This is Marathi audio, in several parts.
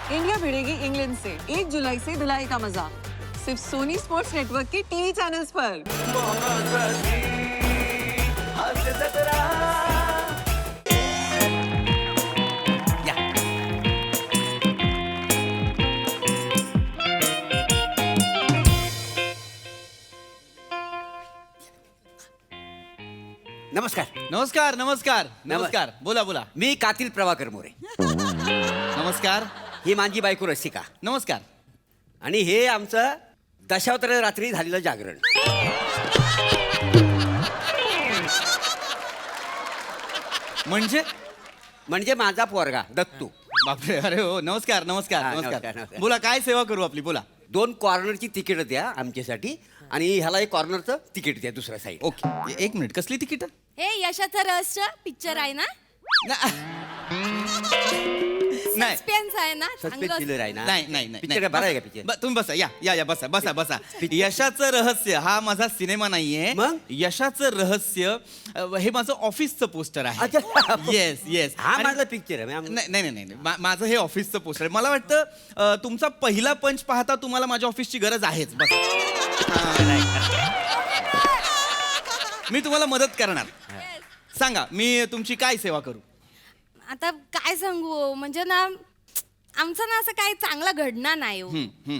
इंडिया भिड़ेगी इंग्लैंड से 1 जुलाई से धुलाई का मजा सिर्फ सोनी स्पोर्ट्स नेटवर्क के टीवी चैनल्स पर। नमस्कार. नमस्कार नमस्कार नमस्कार. बोला बोला. मी कातील प्रभाकर मोरे. नमस्कार. ही माझी बायको रसिका. नमस्कार. आणि हे आमचं दशावतार रात्री झालेलं जागरण. म्हणजे माझा पोरगा दत्तू. बापरे. अरे हो. नमस्कार नमस्कार हा, नमस्कार. नमस्कार. बोला काय सेवा करू आपली. बोला. 2 कॉर्नरची तिकीट द्या आमच्यासाठी आणि ह्याला एक कॉर्नरचं तिकीट द्या दुसऱ्या साईड. ओके. एक मिनिट. कसली तिकीट. हे यशाचं रहस्य पिक्चर आहे ना, नाही सस्पेन्स आहे ना, सस्पेन्स थ्रिलर आहे ना. नाही नाही नाही. पिक्चर बरा आहे का पिक्चर? तुम्ही बसा. या या या बसा बसा बसा. यशाचं रहस्य हा माझा सिनेमा नाहीये. मग? यशाचं रहस्य हे माझं ऑफिसचं पोस्टर आहे. अच्छा. Yes yes. हा माझा पिक्चर आहे. नाही नाही नाही नाही. माझं हे ऑफिसचं पोस्टर आहे. मला वाटतं तुमचा पहिला पंच पाहता तुम्हाला माझ्या ऑफिसची गरज आहेच. बस. मी तुम्हाला मदत करणार. सांगा मी तुमची काय सेवा करू. आता काय सांगू, म्हणजे ना आमचं ना असं काही चांगलं घडणार नाही हो.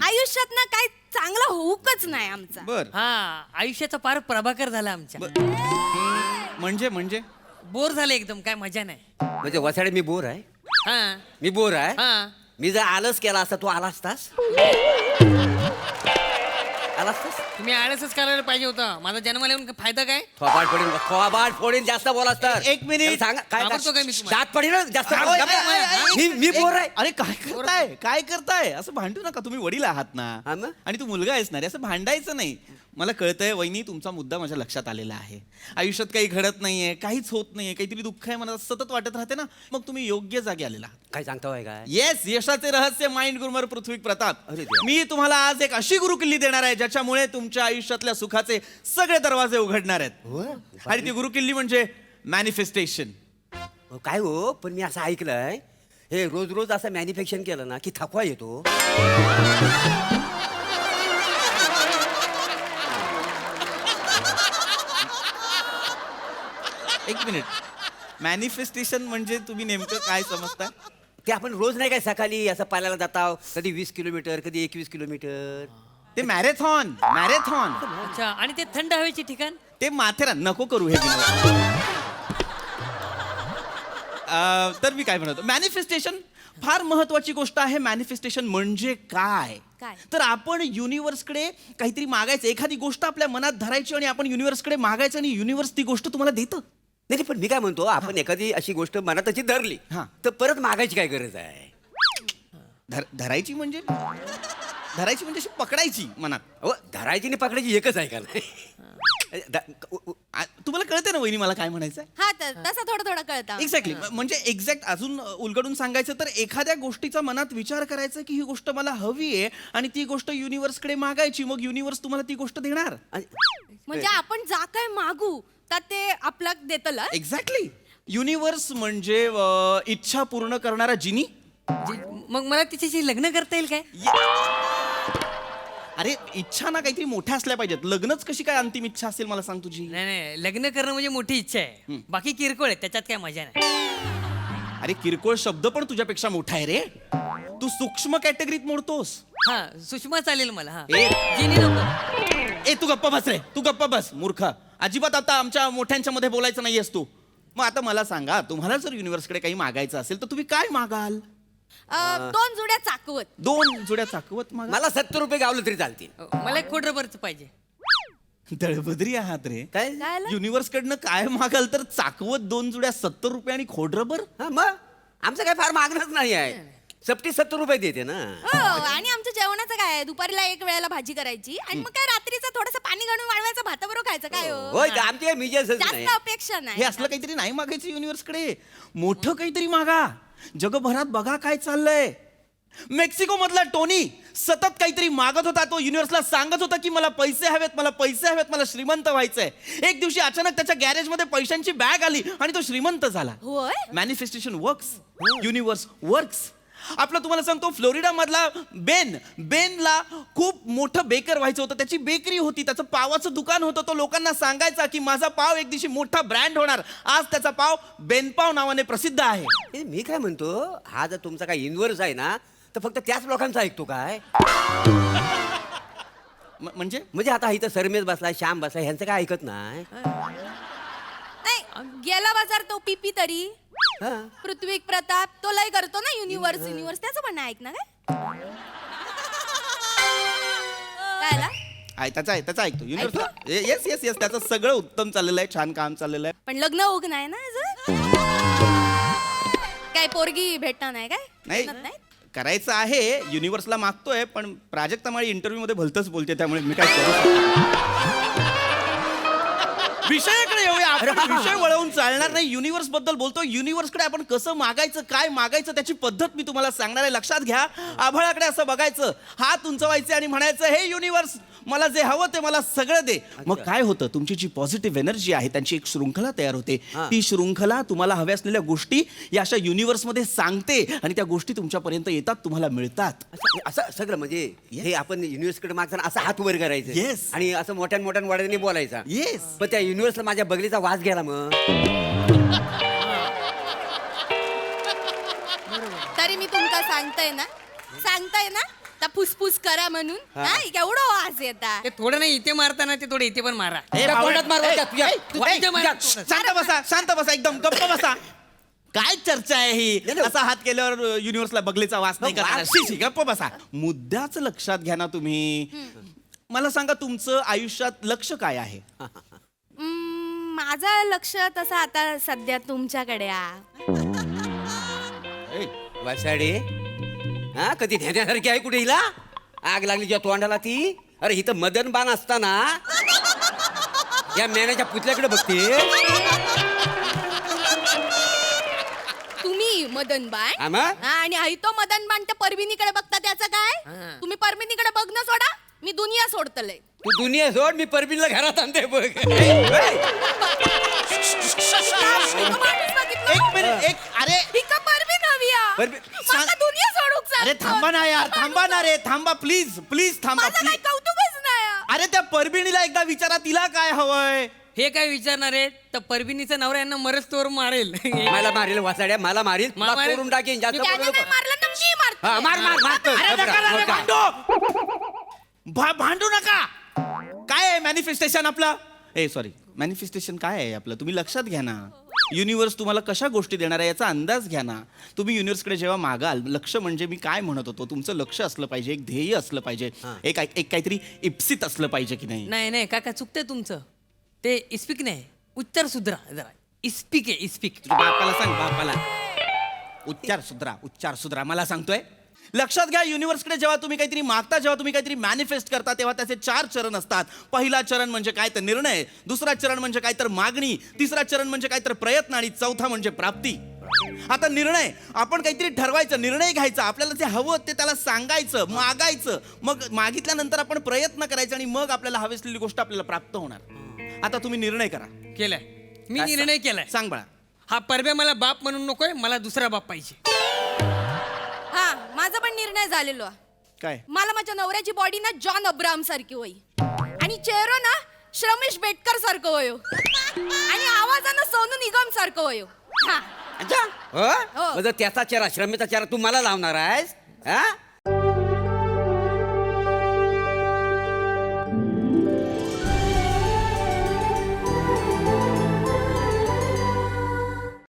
आयुष्यात ना काही चांगलं होऊकच नाही आमचा. बर. हा आयुष्याचा पार प्रभाकर झाला आमच्या. म्हणजे म्हणजे बोर झाले एकदम, काय मजा नाही. म्हणजे वसाडे मी बोर आहे. हा मी बोर आहे. हा मी जर आलस केला असता तू आला असतास. आला असतास. तुम्ही आळसच करायला पाहिजे होतं. माझा जन्माला येऊन फायदा काय. थोबाड फोडीन जास्त बोलास तर. एक मिनिट. सांगा काय घाबरतो काय मी तुम्हाला? दात पडीन जास्त. ओय, ओय, ओय, मी बोर आहे. अरे काय करताय काय करताय. असं भांडू नका. तुम्ही वडील आहात ना. हा मग? आणि तू मुलगा आहेस ना रे. असं भांडायचं नाही. मला कळतंय वहिनी तुमचा मुद्दा माझ्या लक्षात आलेला आहे. आयुष्यात काही घडत नाहीये, काहीच होत नाहीये, काहीतरी दुःख आहे मला सतत वाटत राहते ना. मग तुम्ही योग्य जागी आलेला आहात. काय सांगता काय? येस. यशाचे रहस्य माइंड गुरुमर पृथ्वी प्रताप. अरे देवा. मी तुम्हाला आज एक अशी गुरुकिल्ली देणार आहे ज्याच्यामुळे तुमच्या आयुष्यातल्या सुखाचे सगळे दरवाजे उघडणार आहेत. आणि ती गुरुकिल्ली म्हणजे मॅनिफेस्टेशन. काय हो, पण मी असं ऐकलंय हे रोज रोज असं मॅन्युफॅक्चरिंग केलं ना की थकवा येतो. एक मिनिट. मॅनिफेस्टेशन म्हणजे तुम्ही नेमकं काय समजता. ते आपण रोज नाही काय सकाळी असं पाल्याला जाता, कधी 20 किलोमीटर कधी 21 किलोमीटर. ते मॅरेथॉन मॅरेथॉन. अच्छा. आणि ते थंड हवेचे ठिकाण. ते माथेरान नको करू हे विनोद. तर मी काय म्हणतो मॅनिफेस्टेशन फार महत्वाची गोष्ट आहे. मॅनिफेस्टेशन म्हणजे काय. काय? तर आपण युनिव्हर्सकडे काहीतरी मागायचं. एखादी गोष्ट आपल्या मनात धरायची आणि आपण युनिव्हर्सकडे मागायचं आणि युनिव्हर्स ती गोष्ट तुम्हाला देतं. नाही पण मी काय म्हणतो, आपण एखादी अशी गोष्ट मनातची धरली हा. तर परत मागायची काय गरज आहे. धरायची म्हणजे अशी पकडायची मनात. अहो, धरायची आणि पकडायची एकच आहे का नाही. तुम्हाला कळते ना वहिनी मला काय म्हणायचं आहे. हा तसं थोडं थोडं कळतं. एक्झॅक्टली. म्हणजे एक्झॅक्ट अजून उलगडून सांगायचं तर एखाद्या गोष्टीचा मनात विचार करायचा की ही गोष्ट मला हवी आहे आणि ती गोष्ट युनिव्हर्सकडे मागायची. मग युनिव्हर्स तुम्हाला ती गोष्ट देणार. म्हणजे आपण जा काय मागू तर ते आपलं देतलं. एक्झॅक्टली. युनिव्हर्स म्हणजे इच्छा पूर्ण करणारा जिनी. मग मला तिच्याशी लग्न करता येईल काय. अरे इच्छा ना काहीतरी मोठ्या असल्या पाहिजेत. लग्नच कशी काय अंतिम इच्छा असेल मला सांग तुझी. नाही नाही, लग्न करणं म्हणजे मोठी इच्छा आहे. बाकी किरकोळ आहे, त्याच्यात काय मजा नाही. अरे किरकोळ शब्द पण तुझ्यापेक्षा मोठा आहे रे. तू सूक्ष्म कॅटेगरीत मोडतोस. हा सुषमा चालेल मला. हा ए. जिनी नको. तू गप्पा बस रे. तू गप्पा बस मूर्ख. अजिबात आता आमच्या मोठ्यांच्या मध्ये बोलायचं नाहीयेस तू. मग आता मला सांगा तुम्हाला जर युनिव्हर्सकडे काही मागायचं असेल तर तुम्ही काय मागाल. 2 जुड्या चाकवत. 2 जुड्या चाकवत मागा. मला 70 रुपये गावलं तरी चालतील. मला एक खोड रबरचं पाहिजे. दळभद्री आहात रे. काय झालं? युनिव्हर्स कडनं काय मागाल तर चाकवत 2 जुड्या 70 रुपये आणि खोडरबर. हा मग आमचं काय फार मागणंच नाही आहे. सप्टी 70 रुपये देते ना. हो. आणि आमच्या जेवणाचं काय आहे, दुपारीला 1 वेळेला भाजी करायची आणि मग काय रात्रीचं थोडंसं पाणी घालून वाळवायचं, भाताबरोबर खायचं. काय हो, होय का आमची काय मिजेसच जास्त नाही. अपेक्षा हे नाही. असलं काहीतरी नाही मागायचं युनिव्हर्सकडे. मोठं काहीतरी मागा. जगभरात बघा काय चाललंय. मेक्सिको मधला टोनी सतत काहीतरी मागत होता. तो युनिव्हर्सला सांगत होता की मला पैसे हवेत, मला पैसे हवेत, मला श्रीमंत व्हायचंय. एक दिवशी अचानक त्याच्या गॅरेज मध्ये पैशांची बॅग आली आणि तो श्रीमंत झाला. होय. Manifestation works. Universe works. आपलं तुम्हाला सांगतो फ्लोरिडा मधला बेनला खूप मोठं बेकर व्हायचं होतं. त्याची बेकरी होती, त्याचं पावाचं दुकान होतं. तो लोकांना सांगायचा की माझा पाव एक दिवशी मोठा ब्रँड होणार. आज त्याचा पाव बेनपाव नावाने प्रसिद्ध आहे. ए, मी काय म्हणतो, हा जर तुमचा काय युनिव्हर्स आहे ना, तर फक्त त्याच लोकांचा ऐकतो काय? म्हणजे आता इथं सरमेश बसलाय, श्याम बसलाय, ह्यांचं काय ऐकत नाही? नाही गेला बाजार तो पिपी तरी हा. पृथ्वी प्रताप तो लय करतो ना युनिव्हर्स त्याचं पण ऐक ना काय त्याचा ऐकतो युनिव्हर्स. येस येस येस, त्याचं सगळं उत्तम चाललेलं आहे, छान काम चाललेलं आहे. पण लग्न होग नाही ना अजून? काय पोरगी भेटणार नाही काय? नाही नाही करायचं आहे, युनिव्हर्सला मागतोय, पण प्राजक्ता माळी इंटरव्ह्यू मध्ये भलतंच बोलते, त्यामुळे मी काय करू शकतो. विषयाकडे येऊया आपण. विषय वळवून चालणार नाही. युनिव्हर्स बद्दल बोलतो. युनिव्हर्सकडे आपण कसं मागायचं, काय मागायचं त्याची पद्धत मी तुम्हाला सांगणार आहे. लक्षात घ्या. आभाळाकडे असं बघायचं, हात उंचवायचे आणि म्हणायचं, हे युनिव्हर्स मला जे हवं ते मला सगळं दे. मग काय होतं, तुमची जी पॉझिटिव्ह एनर्जी आहे त्यांची एक शृंखला तयार होते. ती शृंखला तुम्हाला हव्या असलेल्या गोष्टी या अशा युनिव्हर्समध्ये सांगते आणि त्या गोष्टी तुमच्यापर्यंत येतात, तुम्हाला मिळतात. असं सगळं म्हणजे हे आपण युनिव्हर्सकडे मागताना असं हात वर करायचं. Yes. आणि असं मोठ्या वाड्याने बोलायचा. येस. पण त्या युनिव्हर्सला माझ्या बगलीचा वास गेला मग. तरी मी तुमका सांगताय ना तर फुसफुस करा म्हणून नाही केवढं वाज येता. ते थोडं नाही इथे मारताना ते थोडं इथे पण मारा. ए, त्या तोंडात मारवा त्या तुझ्या. इथे मारा. शांत बसा एकदम गप्प बसा. काय चर्चा आहे ही? नाही. असा हात केल्यावर युनिव्हर्सला बगलेचा वास नाही करणार. शी, गप्प बसा. मुद्द्याच लक्षात घ्या ना तुम्ही. मला सांगा, तुमचं आयुष्यात लक्ष काय आहे? माझं लक्ष तसं आता सध्या तुमच्याकडे वासाडे, हा कधी नेण्यासारखी आहे कुठे हिला? आग लागली जेव्हा तोंडाला ती. अरे हिथं मदन बाण असताना या मेण्याच्या पुतल्याकडे बघते. तुम्ही मदन बाण आम्हा? आणि आई तो मदन बाण त्या परबिनीकडे बघता त्याचं काय? तुम्ही परबिनीकडे बघणं सोडा, मी दुनिया सोडतलंय. तू दुनिया सोड, मी परबीनला घरात आणते बघ. माणूस बघितलं? एक मिनिट, अरे हिका परबीन हवी आ. परबीन, मला दुनिया सोडूक सांगतो. अरे थांबा ना यार, थांबा ना रे, थांबा प्लीज थांबा माझं काही प्लीज. कौतुकच नाही आ. अरे त्या परबिणीला एकदा विचारा, तिला काय हवंय. हे काय विचारणार आहे? तर परबिनीचा नवरा यांना मरच तोर मारेल. मला मारेल वासाड्या, मला मारेल, मला मारेल. करून टाकेन. जास्त त्याने बोलू नाही नको. मारलं तर मी मारते. हा, मार मारतो. अरे नका ना रे, भांडू नका. काय आहे मॅनिफेस्टेशन आपलं? सॉरी, मॅनिफेस्टेशन काय आहे आपलं? तुम्ही लक्षात घ्या ना. युनिव्हर्स तुम्हाला कशा गोष्टी देणार आहे याचा अंदाज घ्या ना. तुम्ही युनिव्हर्सकडे जेव्हा मागाल, लक्ष म्हणजे मी काय म्हणत होतो, तुमचं लक्ष असलं पाहिजे, एक ध्येय असलं पाहिजे, एक काहीतरी इप्सित असलं पाहिजे की नाही. नाही काका चुकतंय तुमचं. ते इस्पिक नाही, उच्चार सुधरा जरा. इस्पिक आहे इस्पिक. तुझ्या बापाला सांग, बापाला उच्चार सुधरा मला सांगतोय. लक्षात घ्या, युनिव्हर्सकडे जेव्हा तुम्ही काहीतरी मागता, जेव्हा तुम्ही काहीतरी मॅनिफेस्ट करता, तेव्हा त्याचे 4 चरण असतात. पहिला चरण म्हणजे काय तर निर्णय, दुसरा चरण म्हणजे काय तर मागणी, तिसरा चरण म्हणजे काय तर प्रयत्न आणि चौथा म्हणजे प्राप्ती. आता निर्णय, आपण काहीतरी ठरवायचं, निर्णय घ्यायचा, आपल्याला जे हवं ते त्याला सांगायचं, मागायचं, मग मागितल्यानंतर आपण प्रयत्न करायचे आणि मग आपल्याला हवी असलेली गोष्ट आपल्याला प्राप्त होणार. आता तुम्ही निर्णय करा. केलाय मी, निर्णय केलाय. सांग बाळा. हा परब्या मला बाप म्हणून नकोय, मला दुसरा बाप पाहिजे. हा माझा पण निर्णय झालेलो आहे. काय? मला माझ्या नवऱ्याची बॉडी ना जॉन अब्राहम सारखी होई आणि चेहरा ना श्रमेश बेटकर सारखं होयो आणि आवाजानं सोनू निगम सारखं होयो. हा अच्छा, हो. म्हणजे त्याचा चेहरा, श्रमेचा चेहरा तू मला लावणार आहेस? हा